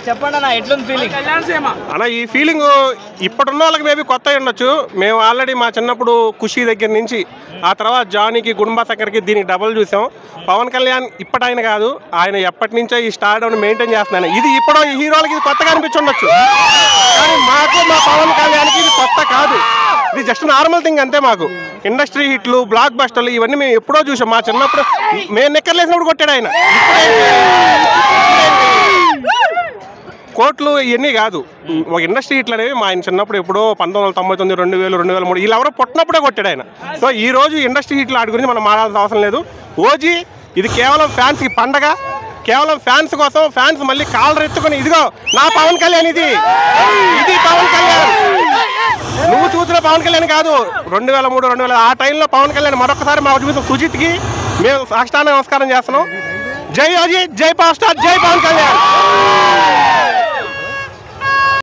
చెప్పండి అన్న, ఎట్లుంది ఫీలింగ్ అన్న? ఈ ఫీలింగ్ ఇప్పుడున్న వాళ్ళకి మేబీ కొత్త ఉండొచ్చు. మేము ఆల్రెడీ మా చిన్నప్పుడు ఖుషి దగ్గర నుంచి ఆ తర్వాత జానీకి గుడుంబా సక్కర్కి దీనికి డబుల్ చూసాం. పవన్ కళ్యాణ్ ఇప్పటైన కాదు, ఆయన ఎప్పటి నుంచో ఈ స్టార్డౌన్ మెయింటైన్ చేస్తున్నాను. ఇది ఇప్పుడు ఈ హీరోలకి ఇది కొత్తగా అనిపించుండొచ్చు, కానీ మాకు మా పవన్ కళ్యాణ్కి ఇది కొత్త కాదు. ఇది జస్ట్ నార్మల్ థింగ్ అంతే. మాకు ఇండస్ట్రీ హిట్లు, బ్లాక్ బస్టర్లు ఇవన్నీ మేము ఎప్పుడో చూసాం. మా చిన్నప్పుడు మేము నిక్కర్లేసినప్పుడు కొట్టాడు ఆయన. కోట్లు ఇవన్నీ కాదు, ఒక ఇండస్ట్రీ హిట్లు అనేవి మా ఆయన చిన్నప్పుడు ఎప్పుడో 1999, 2000, 2003 వీళ్ళెవరో పుట్టినప్పుడే కొట్టాడు ఆయన. సో ఈ రోజు ఇండస్ట్రీ హిట్లు వాటి గురించి మనం మాట్లాడాల్సిన అవసరం లేదు. ఓజీ ఇది కేవలం ఫ్యాన్స్కి పండగ, కేవలం ఫ్యాన్స్ కోసం. ఫ్యాన్స్ మళ్ళీ కాలర్ ఎత్తుకొని ఇదిగో నా పవన్ కళ్యాణ్, ఇది పవన్ కళ్యాణ్, నువ్వు చూసిన పవన్ కళ్యాణ్ కాదు. 2003, 2000 ఆ టైంలో పవన్ కళ్యాణ్ మరొకసారి మా చూసిన సుజిత్కి మేము సాష్టాంగ నమస్కారం చేస్తున్నాం. జై ఓజీ, జై పవర్ స్టార్, జై పవన్ కళ్యాణ్.